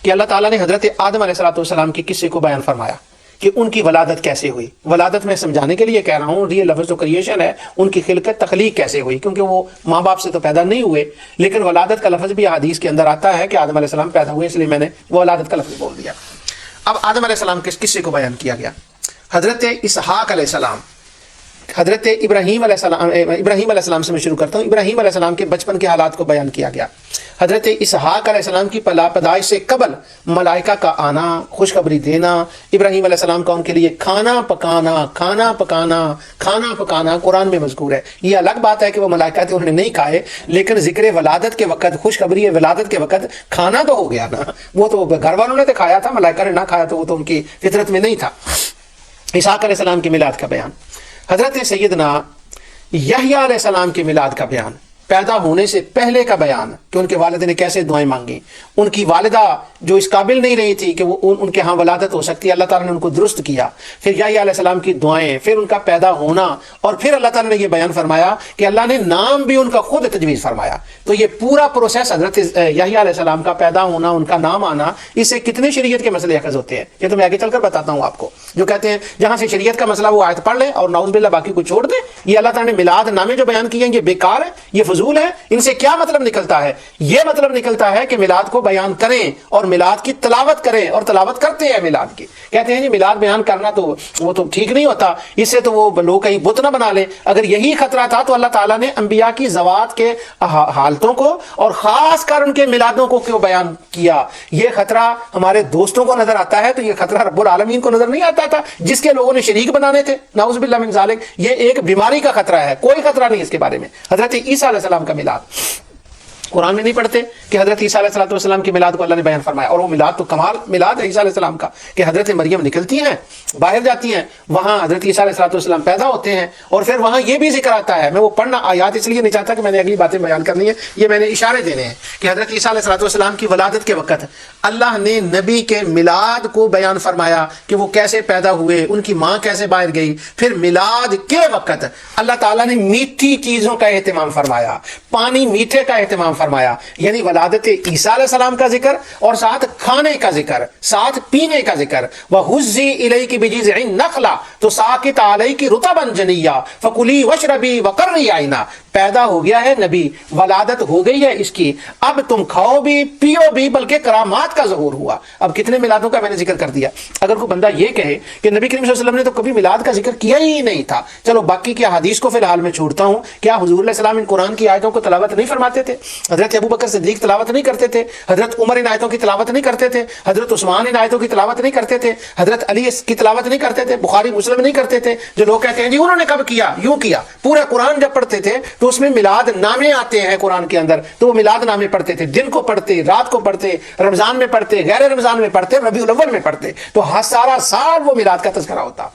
کہ اللہ تعالیٰ نے حضرت آدم علیہ السلام کے قصے کو بیان فرمایا کہ ان کی ولادت کیسے ہوئی. ولادت میں سمجھانے کے لیے کہہ رہا ہوں، یہ لفظ تو کریشن ہے، ان کی خلقت تخلیق کیسے ہوئی، کیونکہ وہ ماں باپ سے تو پیدا نہیں ہوئے، لیکن ولادت کا لفظ بھی حدیث کے اندر آتا ہے کہ آدم علیہ السلام پیدا ہوئے، اس لیے میں نے وہ ولادت کا لفظ بول دیا. اب آدم علیہ السلام کے قصے کو بیان کیا گیا. حضرت اسحاق علیہ السلام، حضرت ابراہیم علیہ السلام سے میں شروع کرتا ہوں. ابراہیم علیہ السلام کے بچپن کے حالات کو بیان کیا گیا. حضرت اسحاق علیہ السلام کی پیدائش سے قبل ملائکہ کا آنا، خوشخبری دینا، ابراہیم علیہ السلام کا ان کے لیے کھانا پکانا قرآن میں مذکور ہے. یہ الگ بات ہے کہ وہ ملائکہ تھے، انہوں نے نہیں کھائے، لیکن ذکر ولادت کے وقت، خوشخبری ولادت کے وقت کھانا تو ہو گیا نا. وہ تو گھر والوں نے تو کھایا تھا، ملائکہ نے نہ کھایا تو وہ تو ان کی فطرت میں نہیں تھا. اسحاق علیہ السلام کی میلاد کا بیان. حضرت سیدنا یحییٰ علیہ السلام کی میلاد کا بیان، پیدا ہونے سے پہلے کا بیان کہ ان کے والد نے کیسے دعائیں مانگی. ان کی والدہ جو اس قابل نہیں رہی تھی کہ وہ ان کے ہاں ولادت ہو سکتی ہے، اللہ تعالیٰ نے ان کو درست کیا. پھر یحییٰ علیہ السلام کی دعائیں، پھر ان کا پیدا ہونا، اور پھر اللہ تعالیٰ نے یہ بیان فرمایا کہ اللہ نے نام بھی ان کا خود تجویز فرمایا. تو یہ پورا پروسیس حضرت یحییٰ علیہ السلام کا پیدا ہونا، ان کا نام آنا، اس سے کتنے شریعت کے مسئلے اخذ ہوتے ہیں یہ تو میں آگے چل کر بتاتا ہوں آپ کو. جو کہتے ہیں جہاں سے شریعت کا مسئلہ وہ آیت پڑھ لیں اور نعوذ باللہ باقی کو چھوڑ دیں. یہ اللہ تعالیٰ نے میلاد نامے جو بیان کیے ہیں یہ بیکار ہے، یہ فضول ہے. ان سے کیا مطلب نکلتا ہے؟ یہ مطلب نکلتا ہے کہ میلاد کو بیان کریں اور میلاد کی تلاوت کریں، اور تلاوت کرتے ہیں میلاد کی. کہتے ہیں جی میلاد بیان کرنا تو وہ تو ٹھیک نہیں ہوتا، اس سے تو وہ لوگ کہیں بت نہ بنا لیں. اگر یہی خطرہ تھا تو اللہ تعالیٰ نے انبیاء کی زوات کے حالتوں کو اور خاص کر ان کے میلادوں کو کیوں بیان کیا؟ یہ خطرہ ہمارے دوستوں کو نظر آتا ہے تو یہ خطرہ رب العالمین کو نظر نہیں آتا تھا جس کے لوگوں نے شریک بنانے تھے. نعوذ باللہ من ذالک. یہ ایک بیماری کا خطرہ ہے، کوئی خطرہ نہیں اس کے بارے میں. حضرت عیسیٰ علیہ السلام کا میلاد قرآن میں نہیں پڑھتے کہ حضرت عیسیٰ علیہ السلام کی میلاد کو اللہ نے بیان فرمایا. اور وہ میلاد تو کمال میلاد ہے عیسیٰ علیہ السلام کا کہ حضرت مریم نکلتی ہیں، باہر جاتی ہیں، وہاں حضرت عیسیٰ علیہ السلام پیدا ہوتے ہیں، اور پھر وہاں یہ بھی ذکر آتا ہے. میں وہ پڑھنا آیات اس لیے نہیں چاہتا کہ میں نے اگلی باتیں بیان کرنی ہے، یہ میں نے اشارے دینے ہیں کہ حضرت عیسیٰ علیہ السلام کی ولادت کے وقت اللہ نے نبی کے میلاد کو بیان فرمایا کہ وہ کیسے پیدا ہوئے، ان کی ماں کیسے باہر گئی. پھر میلاد کے وقت اللہ تعالیٰ نے میٹھی چیزوں کا اہتمام فرمایا، پانی میٹھے کا اہتمام فرمایا. یعنی ولادت عیسیٰ علیہ السلام کا ذکر اور ساتھ کھانے کا ذکر، ساتھ پینے کا ذکر. وَهُزِّي إِلَيْكِ بِجِذْعِ النَّخْلَةِ تُسَاقِطْ عَلَيْكِ رُطَبًا جَنِيًّا فَكُلِي وَاشْرَبِي وَقَرِّي عَيْنًا. پیدا ہو گیا ہے نبی، ولادت ہو گئی ہے اس کی، اب تم کھاؤ بھی پیو بھی، بلکہ کرامات کا ظہور ہوا. اب کتنے میلادوں کا میں نے ذکر کر دیا. اگر کوئی بندہ یہ کہے کہ نبی کریم صلی اللہ علیہ وسلم نے تو کبھی میلاد کا ذکر کیا ہی نہیں تھا، چلو باقی کی حدیث کو فی الحال میں چھوڑتا ہوں. کیا حضور علیہ السلام ان قرآن کی آیتوں کو تلاوت نہیں فرماتے تھے؟ حضرت ابو بکر صدیق تلاوت نہیں کرتے تھے؟ حضرت عمر ان آیتوں کی تلاوت نہیں کرتے تھے؟ حضرت عثمان ان آیتوں کی تلاوت نہیں کرتے تھے؟ حضرت علی کی تلاوت نہیں کرتے تھے؟ بخاری مسلم نہیں کرتے تھے؟ جو لوگ کہتے ہیں جی انہوں نے کب کیا، یوں کیا. پورا قرآن جب پڑھتے تھے تو اس میں میلاد نامے آتے ہیں قرآن کے اندر، تو وہ میلاد نامے پڑھتے تھے، دن کو پڑھتے، رات کو پڑھتے، رمضان میں پڑھتے، غیر رمضان میں پڑھتے، ربیع الاول میں پڑھتے. تو سارا سال وہ میلاد کا تذکرہ ہوتا.